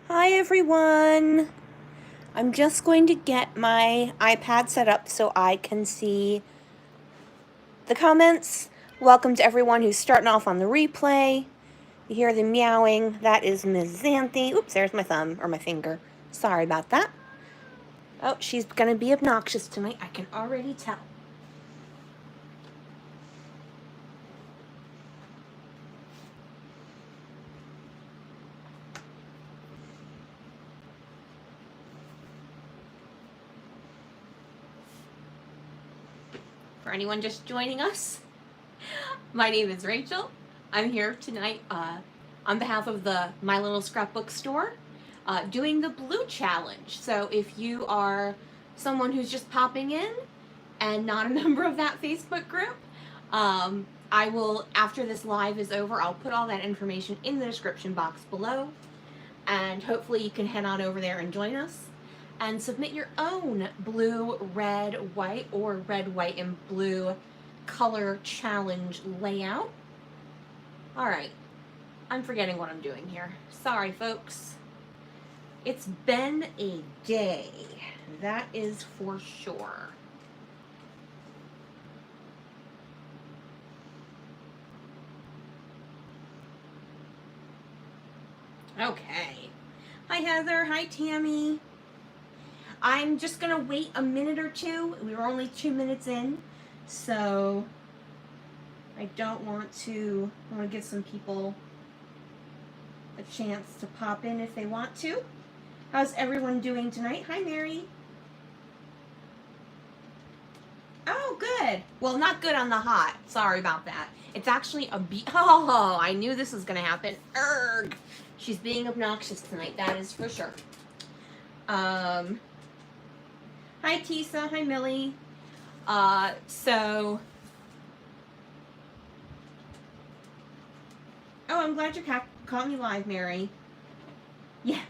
Hi everyone! I'm just going to get my iPad set up so I can see the comments. Welcome to everyone who's starting off on the replay. You hear the meowing. That is Ms. Xanthi. Oops, there's my thumb, or my finger. Sorry about that. Oh, she's gonna be obnoxious tonight. I can already tell. For anyone just joining us, my name is Rachel. I'm here tonight on behalf of the My Little Scrapbook store doing the Blue Challenge. So if you are someone who's just popping in and not a member of that Facebook group, I will, after this live is over, I'll put all that information in the description box below. And hopefully you can head on over there and join us and submit your own blue, red, white, or red, white, and blue color challenge layout. All right, I'm forgetting what I'm doing here. Sorry, folks. It's been a day, that is for sure. Okay. Hi, Heather. Hi, Tammy. I'm just gonna wait a minute or two. We were only 2 minutes in, so I don't want to. I want to give some people a chance to pop in if they want to. How's everyone doing tonight? Hi, Mary. Oh, good. Well, not good on the hot. Sorry about that. It's actually a Oh, I knew this was gonna happen. Erg. She's being obnoxious tonight. That is for sure. Hi, Tisa. Hi, Millie. Oh, I'm glad you caught me live, Mary. Yeah.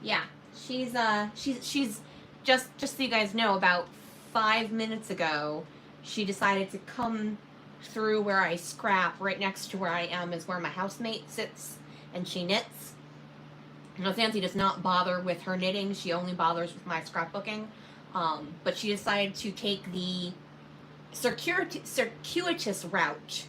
Yeah. She's just so you guys know, about 5 minutes ago, she decided to come through where I scrap. Right next to where I am is where my housemate sits and she knits. Now, Nancy does not bother with her knitting. She only bothers with my scrapbooking. But she decided to take the circuitous route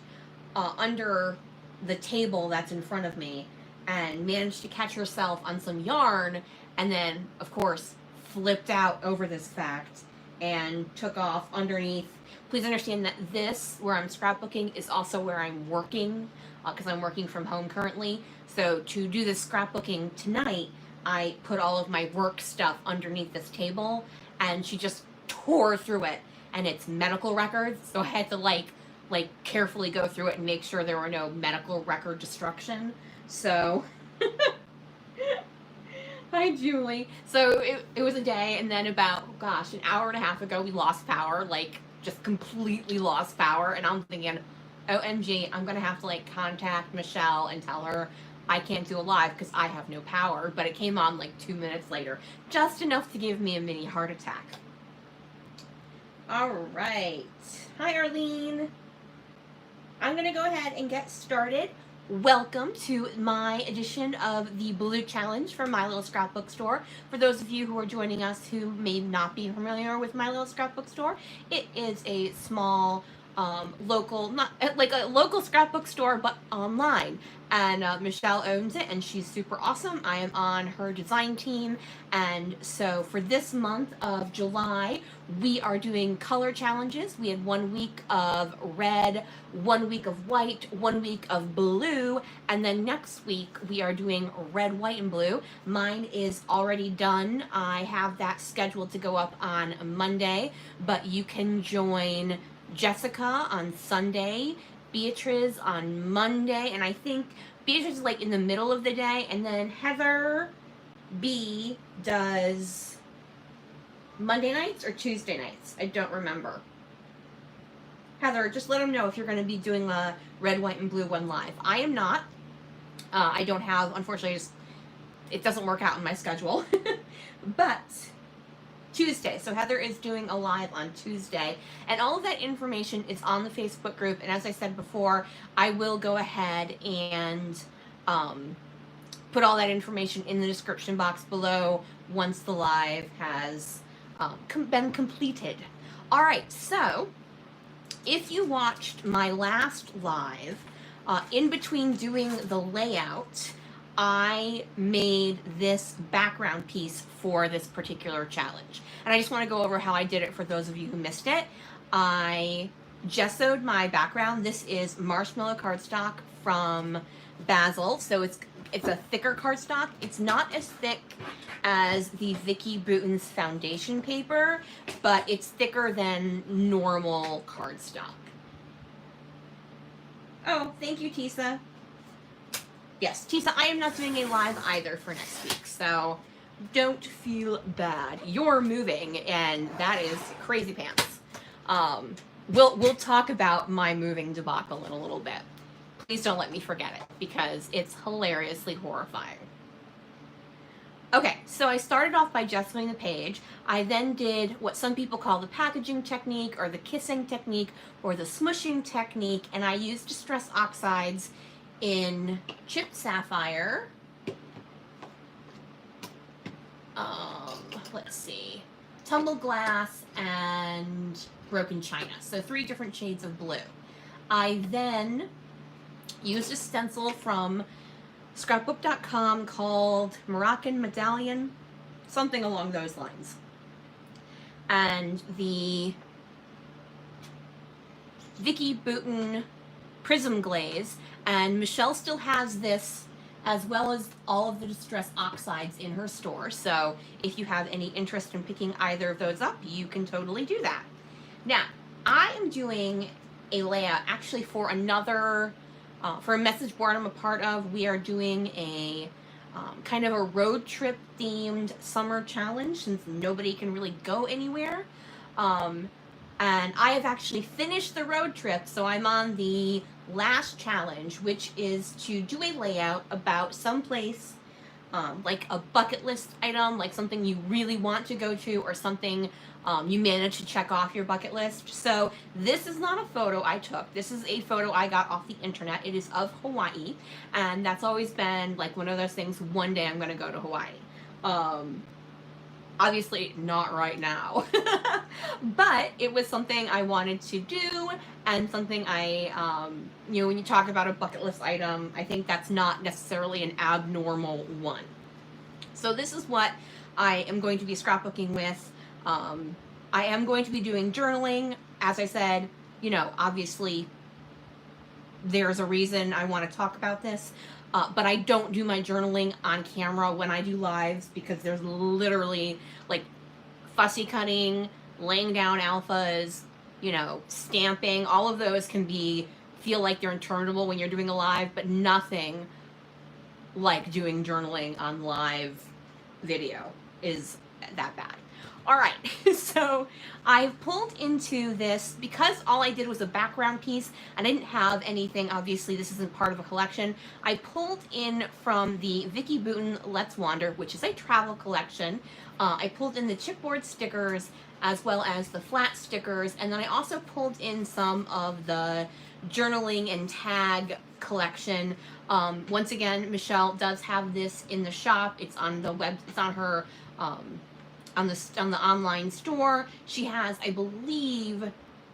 under the table that's in front of me and managed to catch herself on some yarn and then, of course, flipped out over this fact and took off underneath. Please understand that this, where I'm scrapbooking, is also where I'm working because I'm working from home currently. So to do this scrapbooking tonight, I put all of my work stuff underneath this table and she just tore through it, and it's medical records, so I had to like carefully go through it and make sure there were no medical record destruction. So hi, Julie. So it was a day, and then about, an hour and a half ago, we lost power, like just completely lost power, and I'm thinking, OMG, I'm gonna have to like contact Michelle and tell her I can't do a live because I have no power. But it came on like 2 minutes later, just enough to give me a mini heart attack. All right. Hi, Arlene. I'm going to go ahead and get started. Welcome to my edition of the Blue Challenge from My Little Scrapbook Store. For those of you who are joining us who may not be familiar with My Little Scrapbook Store, it is a small local, not like a local scrapbook store, but online. And Michelle owns it, and she's super awesome. I am on her design team, and so for this month of July, we are doing color challenges. We had 1 week of red, 1 week of white, 1 week of blue, and then next week we are doing red, white, and blue. Mine is already done. I have that scheduled to go up on Monday, but you can join Jessica on Sunday, Beatrice on Monday, and I think Beatrice is like in the middle of the day, and then Heather B does Monday nights or Tuesday nights. I don't remember. Heather, just let them know if you're going to be doing a red, white, and blue one live. I am not. I don't have, unfortunately, it doesn't work out in my schedule. But Tuesday. So Heather is doing a live on Tuesday, and all of that information is on the Facebook group. And as I said before, I will go ahead and put all that information in the description box below once the live has been completed. All right, so if you watched my last live, in between doing the layout, I made this background piece for this particular challenge. And I just want to go over how I did it for those of you who missed it. I gessoed my background. This is marshmallow cardstock from Basil. So it's a thicker cardstock. It's not as thick as the Vicki Boutin's foundation paper, but it's thicker than normal cardstock. Oh, thank you, Tisa. Yes, Tisa, I am not doing a live either for next week, so don't feel bad. You're moving, and that is crazy pants. We'll talk about my moving debacle in a little bit. Please don't let me forget it, because it's hilariously horrifying. Okay, so I started off by gessoing the page. I then did what some people call the packaging technique, or the kissing technique, or the smushing technique, and I used Distress Oxides in chipped sapphire. Let's see, tumbled glass and broken china. So 3 different shades of blue. I then used a stencil from Scrapbook.com called Moroccan Medallion, something along those lines. And the Vicki Boutin Prism Glaze, and Michelle still has this as well as all of the Distress Oxides in her store, so if you have any interest in picking either of those up, you can totally do that. Now, I am doing a layout actually for another, for a message board I'm a part of. We are doing a kind of a road trip themed summer challenge since nobody can really go anywhere. And I have actually finished the road trip, so I'm on the last challenge, which is to do a layout about someplace, like a bucket list item, like something you really want to go to, or something you managed to check off your bucket list. So this is not a photo I took. This is a photo I got off the internet. It is of Hawaii, and that's always been like one of those things, one day I'm going to go to Hawaii. Obviously not right now, but it was something I wanted to do, and something I, you know, when you talk about a bucket list item, I think that's not necessarily an abnormal one. So this is what I am going to be scrapbooking with. I am going to be doing journaling. As I said, you know, obviously there's a reason I want to talk about this. But I don't do my journaling on camera when I do lives, because there's literally like fussy cutting, laying down alphas, you know, stamping. All of those can feel like they're interminable when you're doing a live, but nothing like doing journaling on live video is that bad. All right, so I've pulled into this because all I did was a background piece. I didn't have anything, obviously this isn't part of a collection. I pulled in from the Vicki Boutin Let's Wander, which is a travel collection. I pulled in the chipboard stickers as well as the flat stickers, and then I also pulled in some of the journaling and tag collection. Once again, Michelle does have this in the shop. It's on the web, it's on her on the online store. She has, I believe,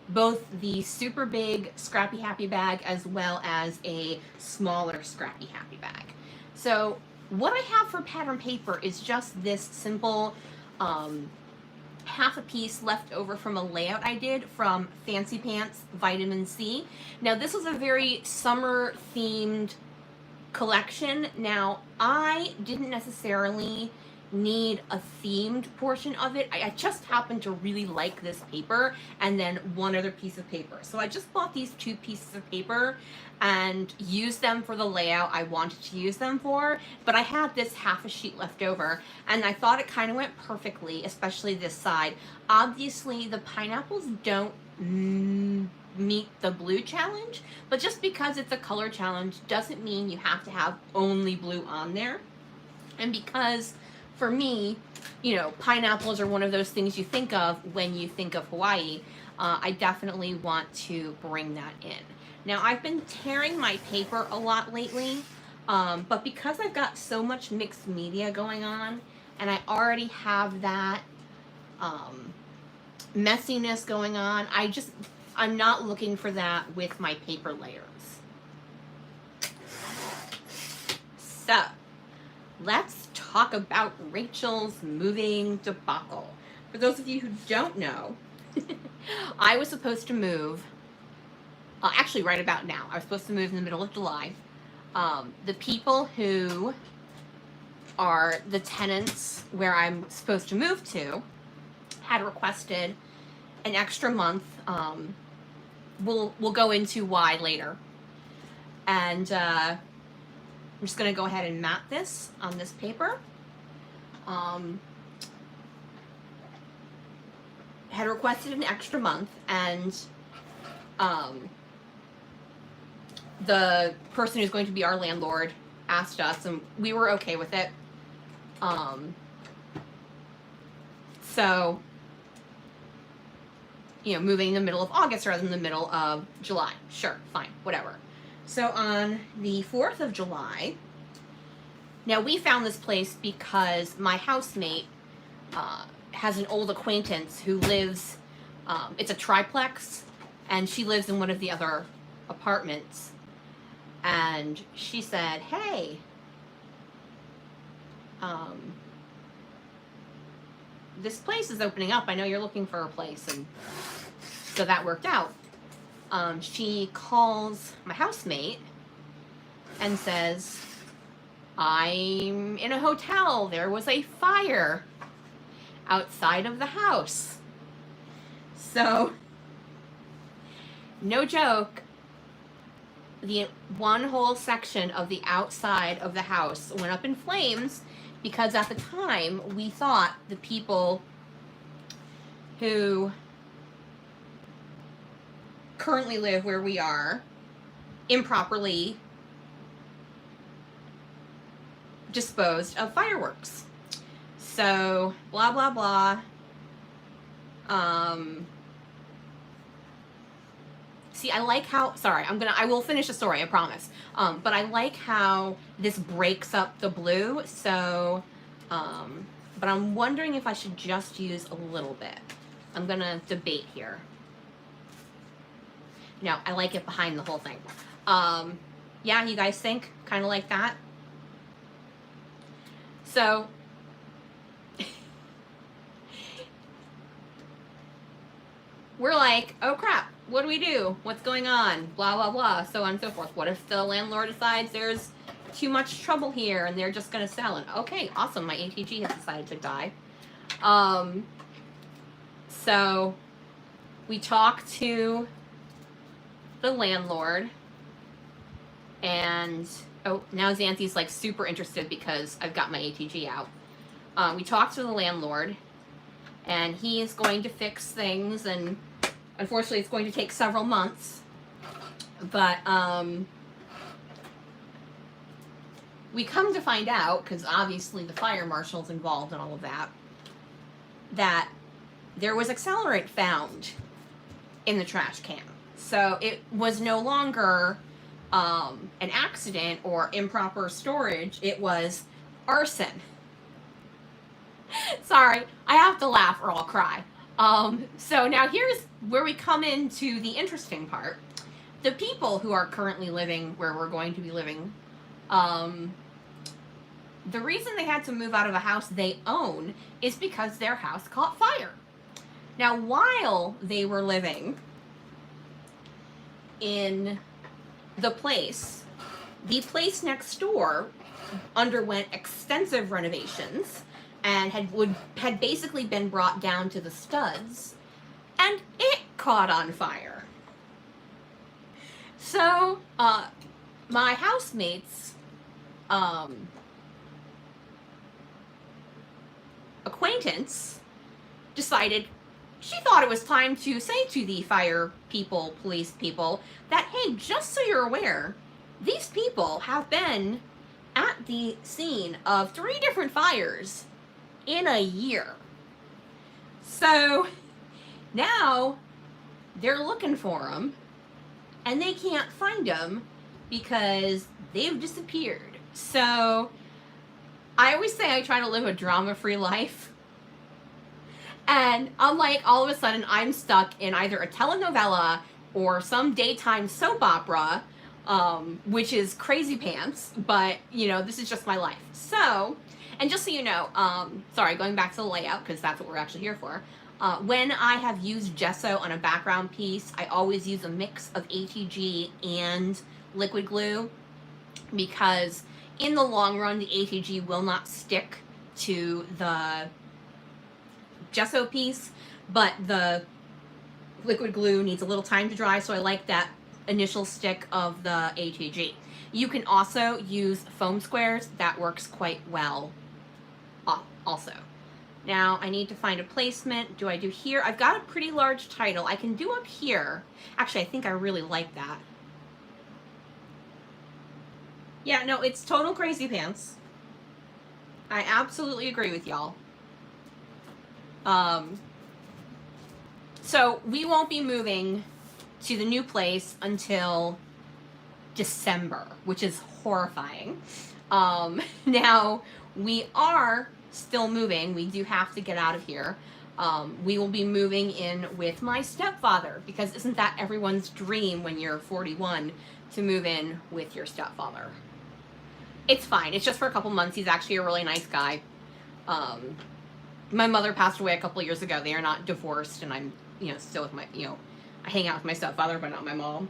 both the super big Scrappy Happy bag as well as a smaller Scrappy Happy bag. So what I have for pattern paper is just this simple half a piece left over from a layout I did from Fancy Pants Vitamin C. Now this was a very summer themed collection. Now I didn't necessarily need a themed portion of it. I just happen to really like this paper and then one other piece of paper. So I just bought these 2 pieces of paper and used them for the layout I wanted to use them for, but I had this half a sheet left over and I thought it kind of went perfectly, especially this side. Obviously the pineapples don't meet the blue challenge, but just because it's a color challenge doesn't mean you have to have only blue on there. And because for me, you know, pineapples are one of those things you think of when you think of Hawaii. I definitely want to bring that in. Now, I've been tearing my paper a lot lately. But because I've got so much mixed media going on, and I already have that messiness going on, I'm not looking for that with my paper layers. So, let's talk about Rachel's moving debacle. For those of you who don't know, I was supposed to move, actually right about now, I was supposed to move in the middle of July. The people who are the tenants where I'm supposed to move to had requested an extra month. We'll go into why later. And I'm just going to go ahead and mat this on this paper. Had requested an extra month, and the person who's going to be our landlord asked us, and we were okay with it. So, moving in the middle of August rather than the middle of July. Sure, fine, whatever. So on the 4th of July, now we found this place because my housemate has an old acquaintance who lives, it's a triplex, and she lives in one of the other apartments. And she said, hey, this place is opening up. I know you're looking for a place. And so that worked out. She calls my housemate and says, I'm in a hotel. There was a fire outside of the house. So, no joke, the one whole section of the outside of the house went up in flames because at the time we thought the people who currently live where we are improperly disposed of fireworks. So, blah, blah, blah. See, I like how, sorry, I will finish the story, I promise. But I like how this breaks up the blue, so, but I'm wondering if I should just use a little bit. I'm gonna debate here. No, I like it behind the whole thing. Yeah, you guys think? Kind of like that? So, we're like, oh crap, what do we do? What's going on? Blah, blah, blah, so on and so forth. What if the landlord decides there's too much trouble here and they're just going to sell? And okay, awesome, my ATG has decided to die. So we talk to the landlord, and oh, now Xanthi's like super interested because I've got my ATG out. We talked to the landlord, and he is going to fix things, and unfortunately it's going to take several months, but we come to find out, because obviously the fire marshal's involved in all of that, that there was accelerant found in the trash can. So it was no longer an accident or improper storage, it was arson. Sorry, I have to laugh or I'll cry. So now here's where we come into the interesting part. The people who are currently living where we're going to be living, the reason they had to move out of a house they own is because their house caught fire. Now, while they were living in the place next door underwent extensive renovations and had basically been brought down to the studs, and it caught on fire. So, my housemate's acquaintance decided she thought it was time to say to the fire people, police people, that, hey, just so you're aware, these people have been at the scene of 3 different fires in a year. So now they're looking for them, and they can't find them because they've disappeared. So I always say I try to live a drama-free life. And I'm like, all of a sudden, I'm stuck in either a telenovela or some daytime soap opera, which is crazy pants, but, you know, this is just my life. So, and just so you know, sorry, going back to the layout, because that's what we're actually here for. When I have used gesso on a background piece, I always use a mix of ATG and liquid glue, because in the long run, the ATG will not stick to the gesso piece, but the liquid glue needs a little time to dry, so I like that initial stick of the ATG. You can also use foam squares. That works quite well also. Now I need to find a placement. Do I do here? I've got a pretty large title. I can do up here. Actually, I think I really like that. Yeah, no, it's total crazy pants. I absolutely agree with y'all. So we won't be moving to the new place until December, which is horrifying. Now we are still moving. We do have to get out of here. We will be moving in with my stepfather, because isn't that everyone's dream when you're 41, to move in with your stepfather? It's fine. It's just for a couple months. He's actually a really nice guy. My mother passed away a couple years ago. They are not divorced, and I'm, still with my, I hang out with my stepfather, but not my mom.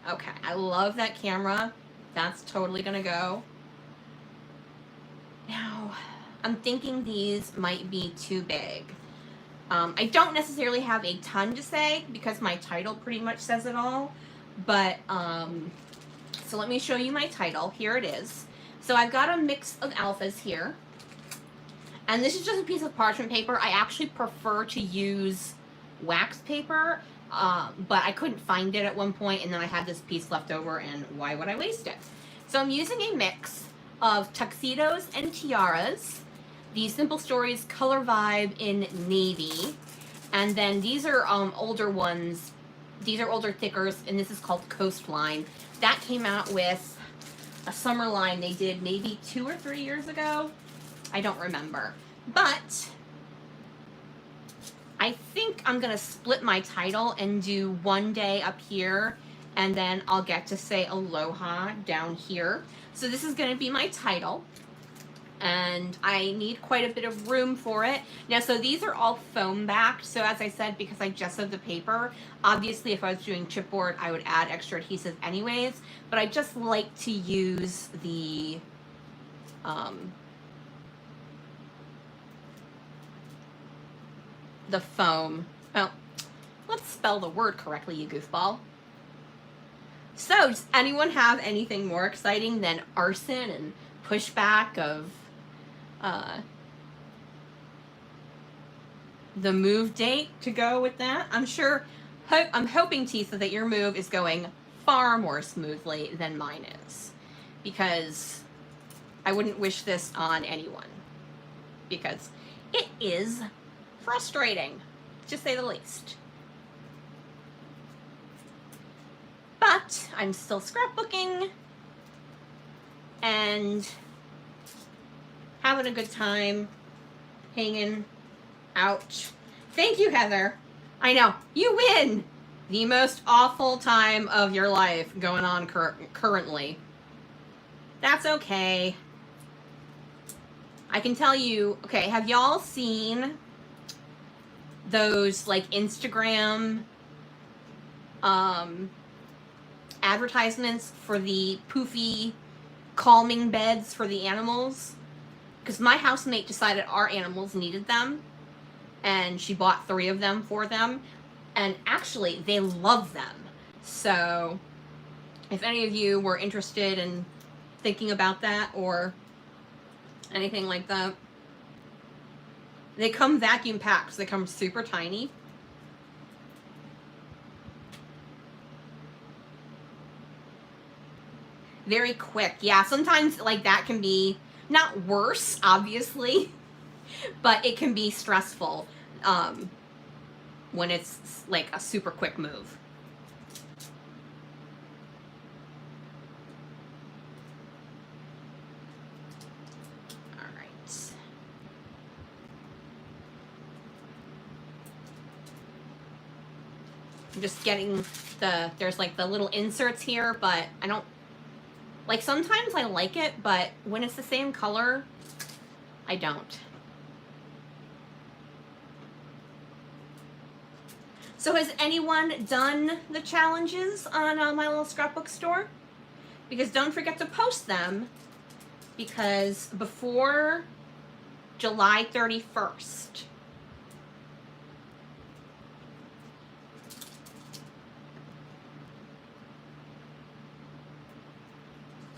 Okay, I love that camera. That's totally gonna go. Now, I'm thinking these might be too big. I don't necessarily have a ton to say, because my title pretty much says it all, but, so let me show you my title. Here it is. So I've got a mix of alphas here. And this is just a piece of parchment paper. I actually prefer to use wax paper, but I couldn't find it at one point, and then I had this piece left over, and why would I waste it? So I'm using a mix of tuxedos and tiaras, the Simple Stories Color Vibe in navy, and then these are older ones. These are older thickers, and this is called Coastline. That came out with a summer line they did maybe 2 or 3 years ago. I don't remember. But I think I'm going to split my title and do one day up here, and then I'll get to say aloha down here. So this is going to be my title, and I need quite a bit of room for it. Now, so these are all foam backed. So as I said, because I gessoed the paper, obviously if I was doing chipboard, I would add extra adhesive anyways, but I just like to use the foam. Oh, let's spell the word correctly, you goofball. So, does anyone have anything more exciting than arson and pushback of the move date to go with that? I'm hoping, Tisa, that your move is going far more smoothly than mine is, because I wouldn't wish this on anyone, because it is frustrating, to say the least. But I'm still scrapbooking and having a good time hanging out. Thank you, Heather. I know, you win! The most awful time of your life going on currently. That's okay. I can tell you, okay, have y'all seen those like Instagram advertisements for the poofy calming beds for the animals? Because my housemate decided our animals needed them, and she bought 3 of them for them, and actually they love them. So if any of you were interested in thinking about that or anything like that, they come vacuum packed, so they come super tiny. Very quick. Yeah, sometimes like that can be not worse, obviously, but it can be stressful when it's like a super quick move. I'm just getting there's like the little inserts here, but I don't, like sometimes I like it, but when it's the same color, I don't. So has anyone done the challenges on my little scrapbook store? Because don't forget to post them, because before July 31st.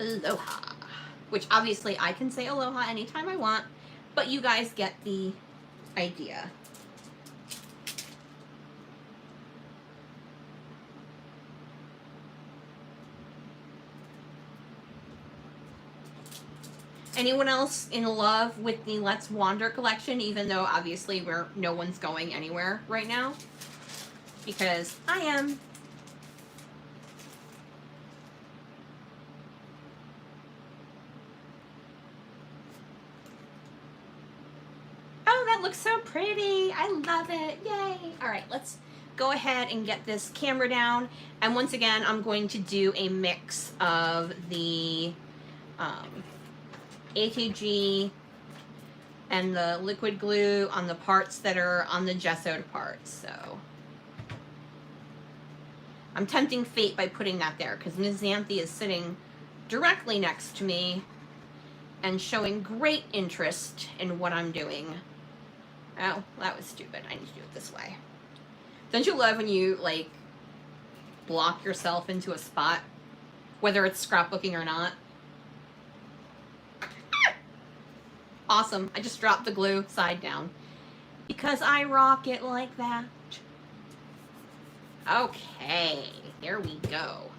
Aloha. Which obviously I can say aloha anytime I want, but you guys get the idea. Anyone else in love with the Let's Wander collection, even though obviously no one's going anywhere right now? Because I am. Oh, that looks so pretty. I love it. Yay. All right, let's go ahead and get this camera down. And once again, I'm going to do a mix of the ATG and the liquid glue on the parts that are on the gessoed parts. So I'm tempting fate by putting that there, because Ms. Xanthi is sitting directly next to me and showing great interest in what I'm doing. Oh, that was stupid. I need to do it this way. Don't you love when you, like, block yourself into a spot, whether it's scrapbooking or not? Awesome. I just dropped the glue side down because I rock it like that. Okay, there we go.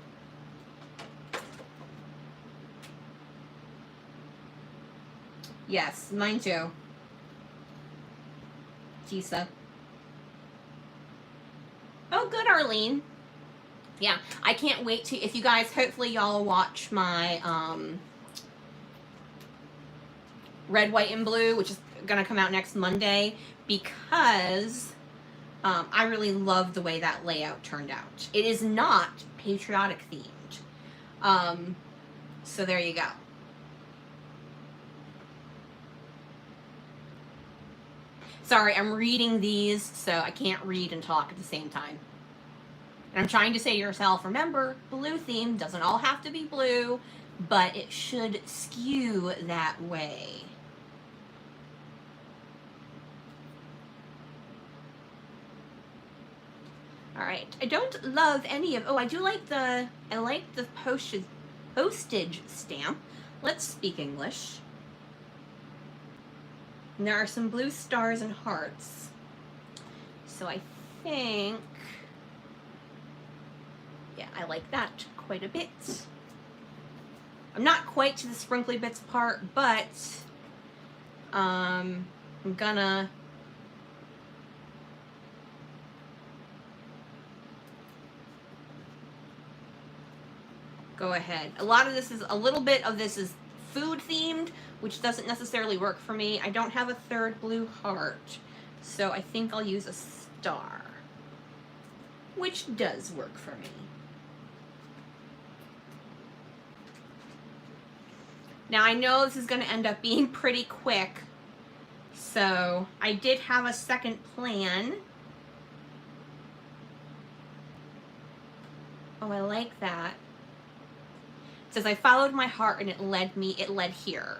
Yes, mine too. Tisa. Oh, good, Arlene. Yeah, I can't wait to, if you guys, hopefully y'all watch my Red, White, and Blue, which is going to come out next Monday, because I really love the way that layout turned out. It is not patriotic themed. So there you go. Sorry, I'm reading these, so I can't read and talk at the same time. And I'm trying to say to yourself, remember, blue theme doesn't all have to be blue, but it should skew that way. All right, I don't love any of, oh, I do like the, I like the postage stamp. Let's speak English. And there are some blue stars and hearts. So I think, yeah, I like that quite a bit. I'm not quite to the sprinkly bits part, but I'm gonna go ahead. A little bit of this is food themed, which doesn't necessarily work for me. I don't have a third blue heart, so I think I'll use a star, which does work for me. Now I know this is going to end up being pretty quick, so I did have a second plan. Oh, I like that. It says I followed my heart and it led here,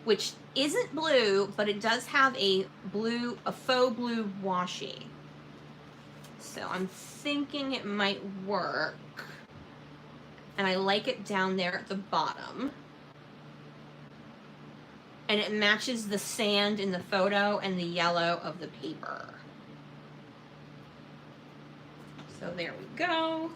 which isn't blue, but it does have a faux blue washi. So I'm thinking it might work. And I like it down there at the bottom. And it matches the sand in the photo and the yellow of the paper. So there we go.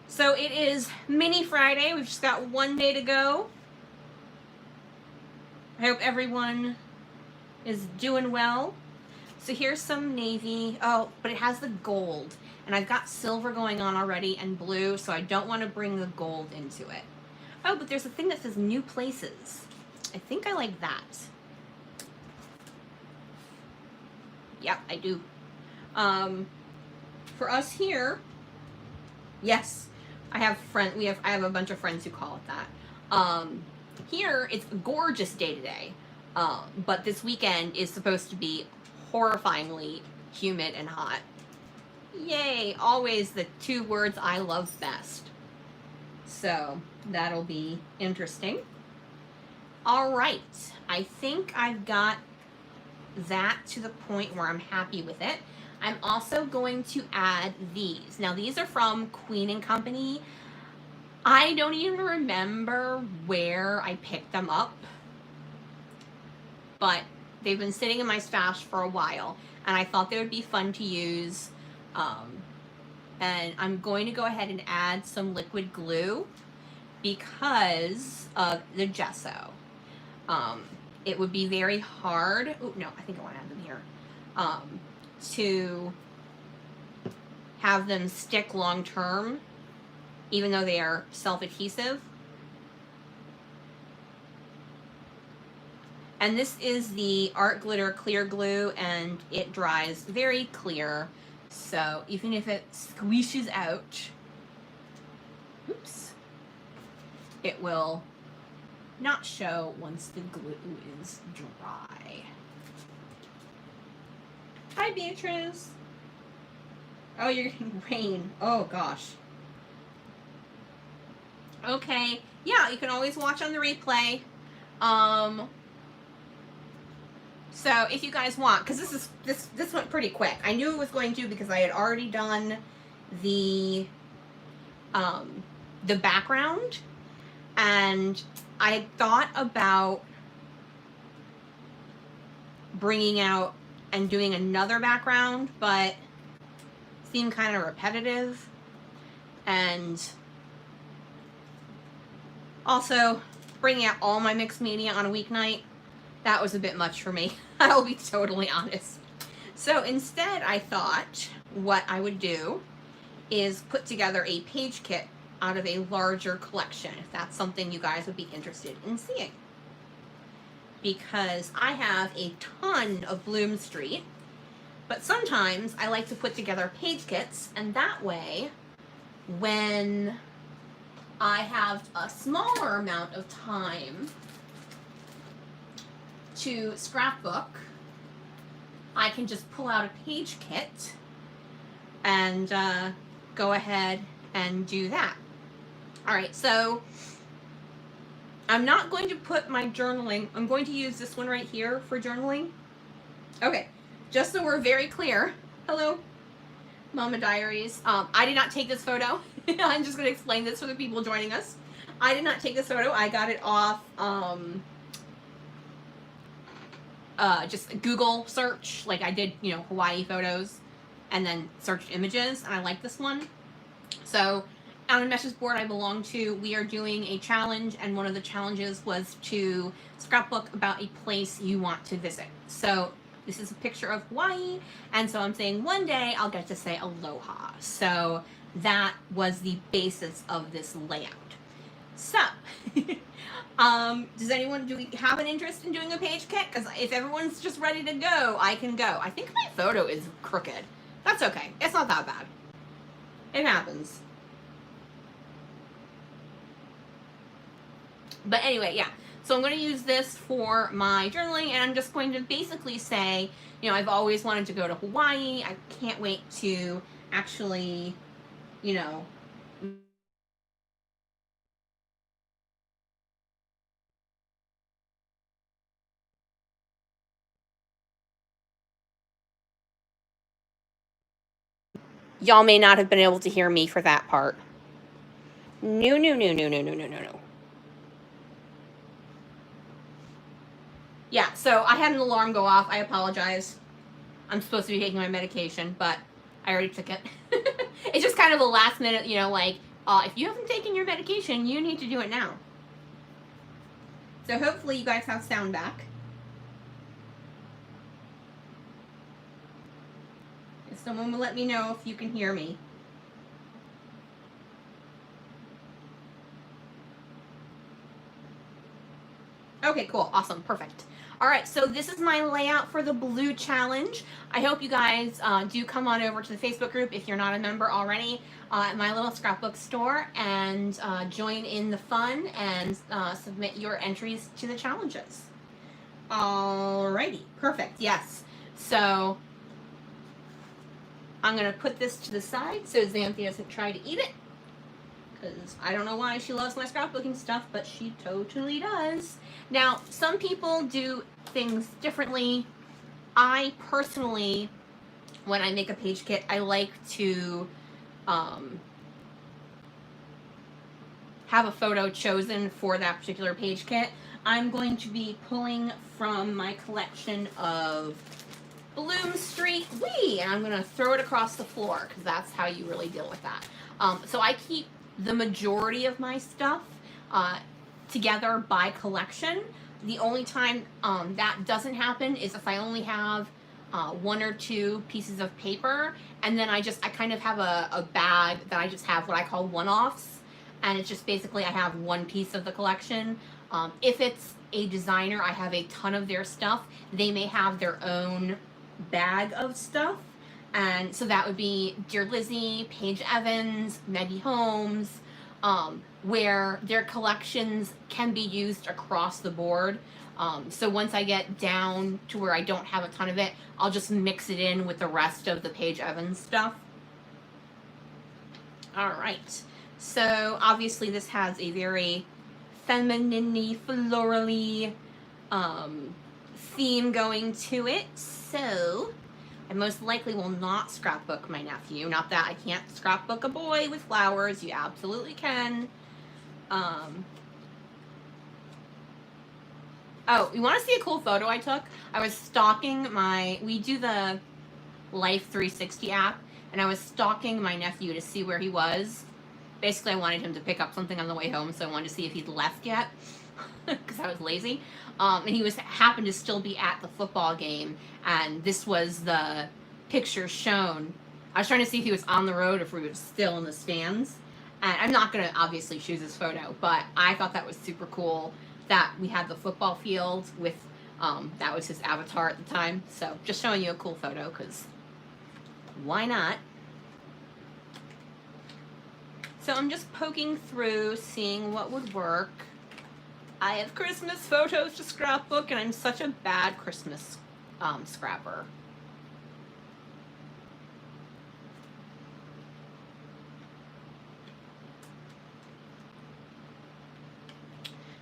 So it is Mini Friday. We've just got one day to go. I hope everyone is doing well. So here's some navy. Oh, but it has the gold. And I've got silver going on already and blue, so I don't want to bring the gold into it. Oh, but there's a thing that says new places. I think I like that. Yep, I do. For us here, yes, I have a bunch of friends who call it that. Here it's a gorgeous day today, but this weekend is supposed to be horrifyingly humid and hot. Yay! Always the two words I love best. So that'll be interesting. All right, I think I've got that to the point where I'm happy with it. I'm also going to add these. Now these are from Queen & Company. I don't even remember where I picked them up, but they've been sitting in my stash for a while, and I thought they would be fun to use. And I'm going to go ahead and add some liquid glue because of the gesso. It would be very hard. Oh, no, I think I want to add them here. To have them stick long term, even though they are self-adhesive. And this is the Art Glitter Clear Glue, and it dries very clear. So even if it squishes out, oops, it will not show once the glue is dry. Hi, Beatrice. Oh, you're getting rain. Oh, gosh. Okay. Yeah, you can always watch on the replay. So if you guys want, because this went pretty quick. I knew it was going to because I had already done the background, and I had thought about bringing out and doing another background, but it seemed kind of repetitive, and also bringing out all my mixed media on a weeknight, that was a bit much for me. I'll be totally honest. So instead, I thought what I would do is put together a page kit out of a larger collection, if that's something you guys would be interested in seeing. Because I have a ton of Bloom Street, but sometimes I like to put together page kits, and that way, when I have a smaller amount of time to scrapbook, I can just pull out a page kit and go ahead and do that. All right, so I'm not going to put my journaling, I'm going to use this one right here for journaling. Okay, just so we're very clear. Hello, Mama Diaries. I did not take this photo. I'm just going to explain this for the people joining us. I did not take this photo. I got it off just a Google search. Like I did, you know, Hawaii photos and then searched images, and I like this one. So on a message board I belong to, we are doing a challenge, and one of the challenges was to scrapbook about a place you want to visit. So this is a picture of Hawaii, and so I'm saying one day I'll get to say aloha. So that was the basis of this layout. So does anyone, do we have an interest in doing a page kit? Because if everyone's just ready to go, I can go. I think my photo is crooked. That's okay. It's not that bad. It happens. But anyway, yeah. So I'm going to use this for my journaling, and I'm just going to basically say, you know, I've always wanted to go to Hawaii. I can't wait to actually, you know, y'all may not have been able to hear me for that part. No. Yeah, so I had an alarm go off. I apologize. I'm supposed to be taking my medication, but I already took it. It's just kind of a last minute, you know, like, if you haven't taken your medication, you need to do it now. So hopefully you guys have sound back. If someone will let me know if you can hear me. Okay, cool. Awesome. Perfect. All right, so this is my layout for the blue challenge. I hope you guys do come on over to the Facebook group if you're not a member already at My Little Scrapbook Store and join in the fun and submit your entries to the challenges. Alrighty, perfect. Yes. So I'm gonna put this to the side so Xanthi doesn't try to eat it. Because I don't know why she loves my scrapbooking stuff, but she totally does. Now, some people do things differently. I personally, when I make a page kit, I like to have a photo chosen for that particular page kit. I'm going to be pulling from my collection of Bloom Street Wee, and I'm going to throw it across the floor because that's how you really deal with that. So I keep the majority of my stuff together by collection. The only time that doesn't happen is if I only have one or two pieces of paper, and then I kind of have a bag that I just have what I call one-offs, and it's just basically I have one piece of the collection. If it's a designer, I have a ton of their stuff. They may have their own bag of stuff, and so that would be Dear Lizzie, Paige Evans, Maggie Holmes, where their collections can be used across the board. So once I get down to where I don't have a ton of it, I'll just mix it in with the rest of the Paige Evans stuff. All right. So obviously this has a very feminine-y, florally theme going to it. So I most likely will not scrapbook my nephew. Not that I can't scrapbook a boy with flowers. You absolutely can. Oh, you want to see a cool photo I took? I was stalking we do the Life 360 app, and I was stalking my nephew to see where he was. Basically, I wanted him to pick up something on the way home, so I wanted to see if he'd left yet, because I was lazy. And he happened to still be at the football game, and this was the picture shown. I was trying to see if he was on the road or if he was still in the stands. And I'm not going to obviously choose his photo, but I thought that was super cool that we had the football field with, that was his avatar at the time. So just showing you a cool photo, because why not? So I'm just poking through, seeing what would work. I have Christmas photos to scrapbook, and I'm such a bad Christmas scrapper.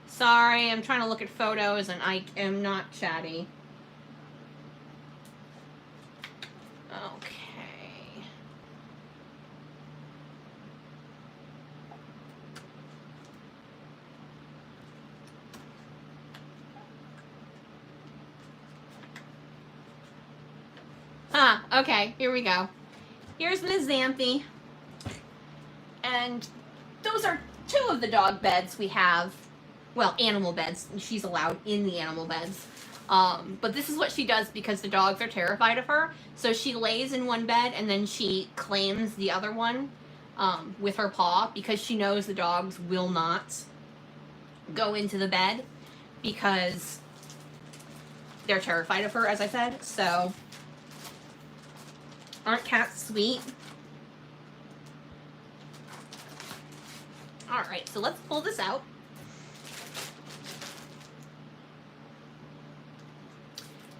Sorry, I'm trying to look at photos, and I am not chatty. Okay. Okay, here we go. Here's Ms. Xanthi. And those are two of the dog beds we have. Well, animal beds. She's allowed in the animal beds. But this is what she does because the dogs are terrified of her. So she lays in one bed and then she claims the other one with her paw because she knows the dogs will not go into the bed because they're terrified of her, as I said. So, aren't cats sweet? All right, so let's pull this out.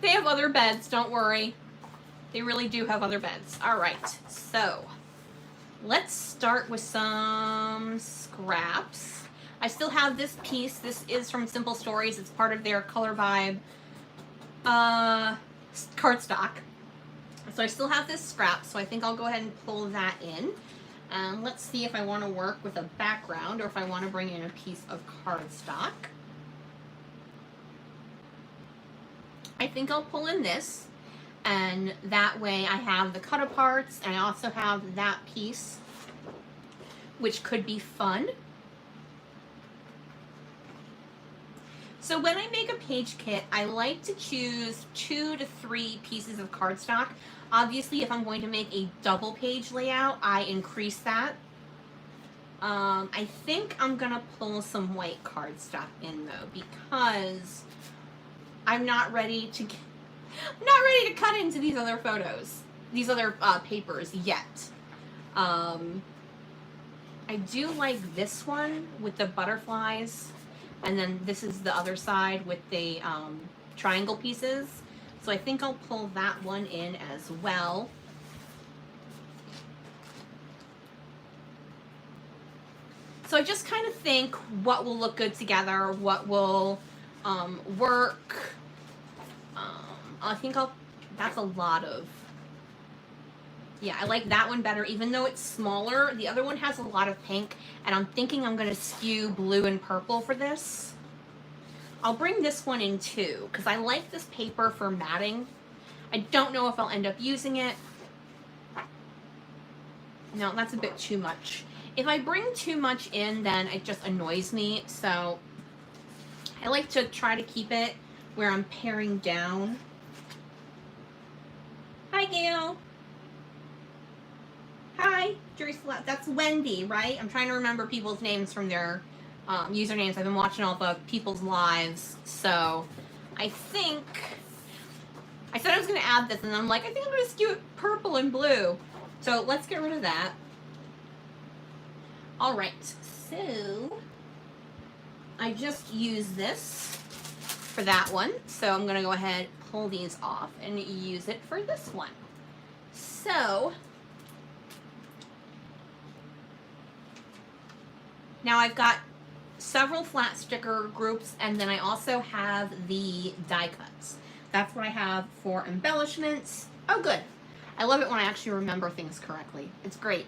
They have other beds, don't worry. They really do have other beds. All right, so let's start with some scraps. I still have this piece. This is from Simple Stories. It's part of their Color Vibe cardstock. So I still have this scrap, so I think I'll go ahead and pull that in. And let's see if I want to work with a background or if I want to bring in a piece of cardstock. I think I'll pull in this, and that way I have the cut aparts, and I also have that piece, which could be fun. So when I make a page kit, I like to choose 2 to 3 pieces of cardstock. Obviously, if I'm going to make a double page layout, I increase that. I think I'm gonna pull some white cardstock in though, because I'm not ready to cut into these other photos, these other papers yet. I do like this one with the butterflies, and then this is the other side with the triangle pieces. So I think I'll pull that one in as well. So I just kind of think what will look good together, what will work. I think that's a lot of, yeah, I like that one better, even though it's smaller. The other one has a lot of pink, and I'm thinking I'm going to skew blue and purple for this. I'll bring this one in too, because I like this paper for matting. I don't know if I'll end up using it. No, that's a bit too much. If I bring too much in, then it just annoys me. So I like to try to keep it where I'm paring down. Hi, Gail. Hi, Jerusalem. That's Wendy, right? I'm trying to remember people's names from their usernames. I've been watching all the people's lives. So I think I said I was going to add this, and I'm like, I think I'm going to skew it purple and blue. So let's get rid of that. All right, so I just used this for that one. So I'm going to go ahead, pull these off, and use it for this one. So now I've got several flat sticker groups, and then I also have the die cuts. That's what I have for embellishments. Oh, good. I love it when I actually remember things correctly. It's great.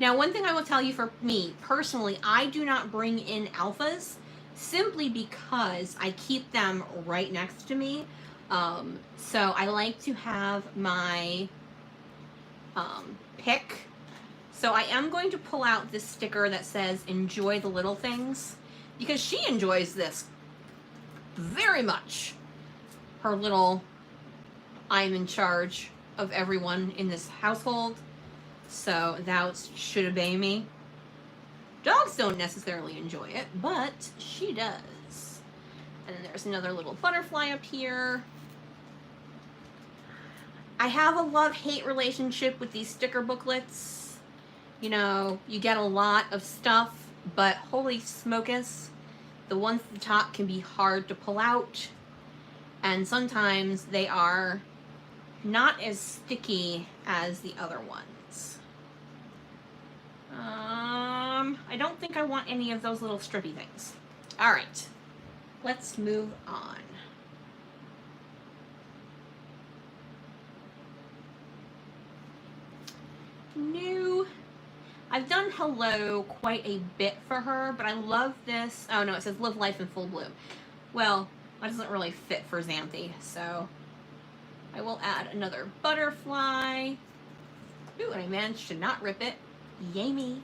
Now, one thing I will tell you for me, personally, I do not bring in alphas simply because I keep them right next to me. So I like to have my pick. So I am going to pull out this sticker that says, enjoy the little things, because she enjoys this very much. Her little, I'm in charge of everyone in this household, so thou should obey me. Dogs don't necessarily enjoy it, but she does. And then there's another little butterfly up here. I have a love-hate relationship with these sticker booklets. You know, you get a lot of stuff, but holy smokus, the ones at the top can be hard to pull out. And sometimes they are not as sticky as the other ones. I don't think I want any of those little strippy things. All right, let's move on. New. I've done hello quite a bit for her, but I love this. Oh no, it says live life in full bloom. Well, that doesn't really fit for Xanthi, so I will add another butterfly. Ooh, and I managed to not rip it. Yay me.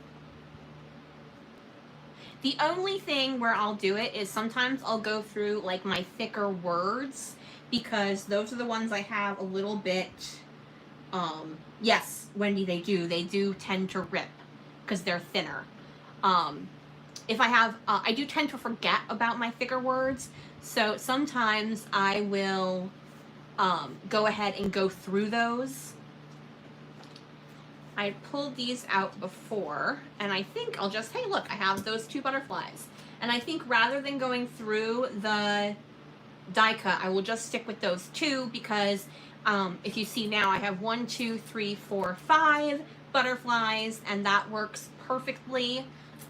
The only thing where I'll do it is sometimes I'll go through like my thicker words, because those are the ones I have a little bit, yes, Wendy, they do tend to rip because they're thinner. If I have, I do tend to forget about my thicker words, so sometimes I will go ahead and go through those. I pulled these out before, and I think I'll just, hey look, I have those two butterflies. And I think rather than going through the die cut, I will just stick with those two, because if you see now, I have 1, 2, 3, 4, 5 butterflies, and that works perfectly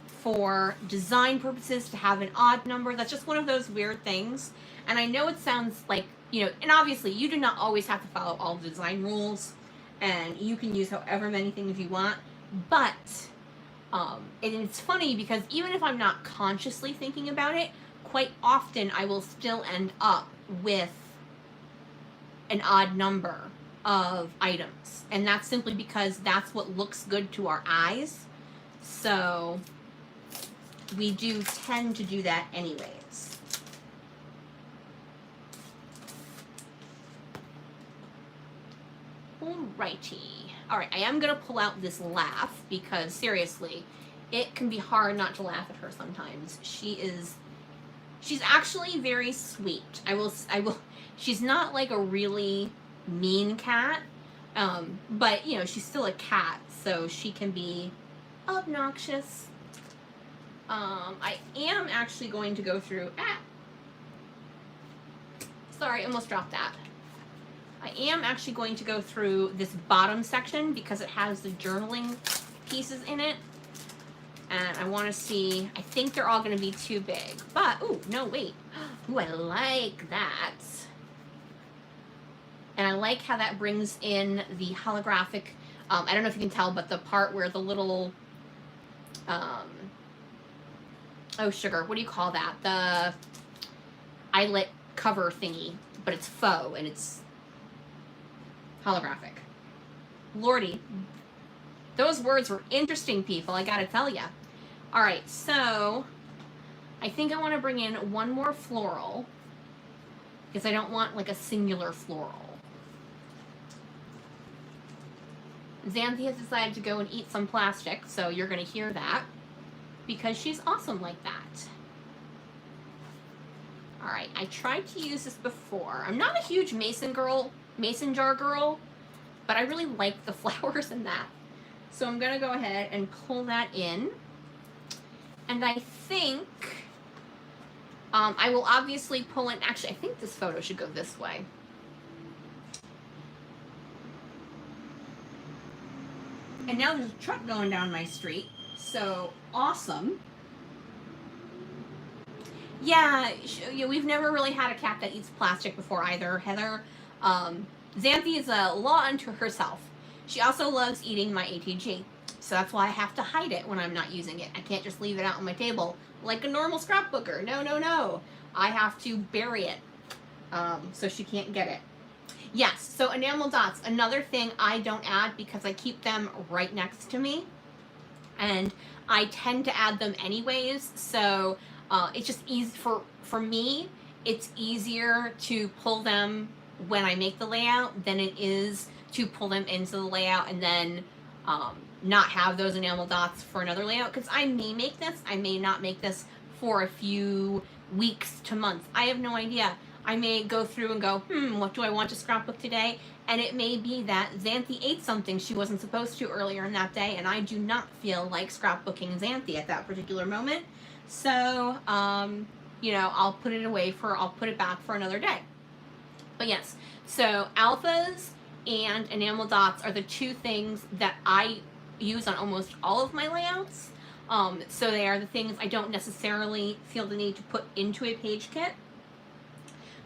for design purposes to have an odd number. That's just one of those weird things. And I know it sounds like, you know, and obviously you do not always have to follow all the design rules, and you can use however many things you want, but and it's funny because even if I'm not consciously thinking about it, quite often I will still end up with an odd number of items, and that's simply because that's what looks good to our eyes. So we do tend to do that anyways. Alrighty. Alright, I am going to pull out this laugh because, seriously, it can be hard not to laugh at her sometimes. She's actually very sweet. She's not like a really mean cat, but, you know, she's still a cat, so she can be obnoxious. I am actually going to go through, sorry, I almost dropped that. I am actually going to go through this bottom section because it has the journaling pieces in it. And I want to see, I think they're all going to be too big. But, ooh, no, wait. Ooh, I like that. And I like how that brings in the holographic, I don't know if you can tell, but the part where the little, oh, sugar, what do you call that? The eyelet cover thingy, but it's faux and it's holographic. Lordy, those words were interesting, people, I gotta tell ya. All right, so I think I want to bring in one more floral because I don't want like a singular floral. Xanthi has decided to go and eat some plastic, so you're gonna hear that because she's awesome like that. All right, I tried to use this before. I'm not a huge mason jar girl, but I really like the flowers in that. So I'm gonna go ahead and pull that in. And I think I will obviously pull in, actually I think this photo should go this way. And now there's a truck going down my street, so awesome. Yeah, we've never really had a cat that eats plastic before either, Heather. Xanthi is a law unto herself. She also loves eating my ATG, so that's why I have to hide it when I'm not using it. I can't just leave it out on my table like a normal scrapbooker. No, no, no. I have to bury it so she can't get it. Yes, so enamel dots, another thing I don't add because I keep them right next to me, and I tend to add them anyways, so it's just easy for me. It's easier to pull them when I make the layout than it is to pull them into the layout and then not have those enamel dots for another layout, because I may make this, I may not make this for a few weeks to months. I have no idea. I may go through and go, what do I want to scrapbook today? And it may be that Xanthi ate something she wasn't supposed to earlier in that day, and I do not feel like scrapbooking Xanthi at that particular moment. So, you know, I'll put it back for another day. But yes, so alphas and enamel dots are the two things that I use on almost all of my layouts. So they are the things I don't necessarily feel the need to put into a page kit.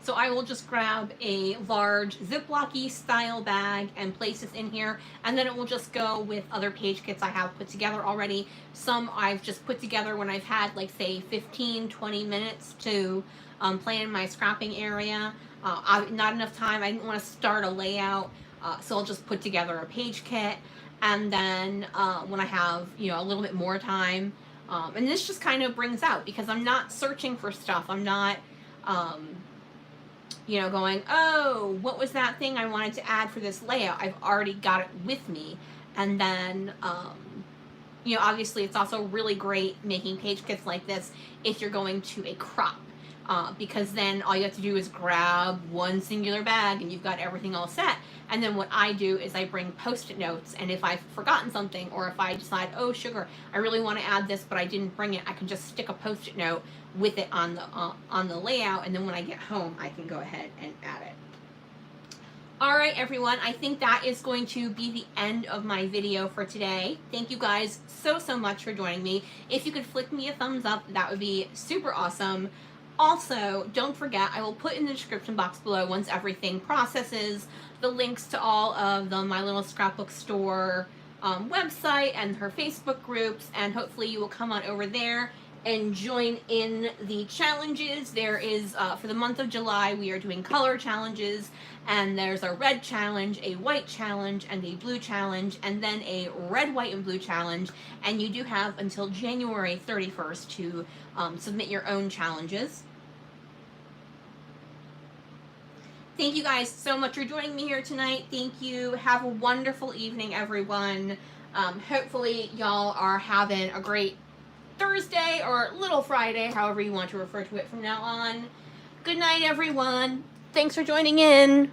So I will just grab a large Ziploc-y style bag and place this in here, and then it will just go with other page kits I have put together already. Some I've just put together when I've had, like, say, 15, 20 minutes to plan my scrapping area. Not enough time, I didn't want to start a layout, so I'll just put together a page kit, and then when I have, you know, a little bit more time, and this just kind of brings out, because I'm not searching for stuff, I'm not, you know, going, oh, what was that thing I wanted to add for this layout? I've already got it with me. And then, you know, obviously it's also really great making page kits like this if you're going to a crop, because then all you have to do is grab one singular bag and you've got everything all set. And then what I do is I bring Post-it notes, and if I've forgotten something, or if I decide, oh, sugar, I really want to add this, but I didn't bring it, I can just stick a Post-it note with it on the layout, and then when I get home, I can go ahead and add it. All right, everyone, I think that is going to be the end of my video for today. Thank you guys so much for joining me. If you could flick me a thumbs up, that would be super awesome. Also, don't forget, I will put in the description box below, once everything processes, the links to all of the My Little Scrapbook Store website and her Facebook groups, and hopefully you will come on over there and join in the challenges. There is, for the month of July, we are doing color challenges, and there's a red challenge, a white challenge, and a blue challenge, and then a red, white, and blue challenge, and you do have until January 31st to submit your own challenges. Thank you guys so much for joining me here tonight. Thank you. Have a wonderful evening, everyone. Hopefully, y'all are having a great Thursday or Little Friday, however you want to refer to it from now on. Good night, everyone. Thanks for joining in.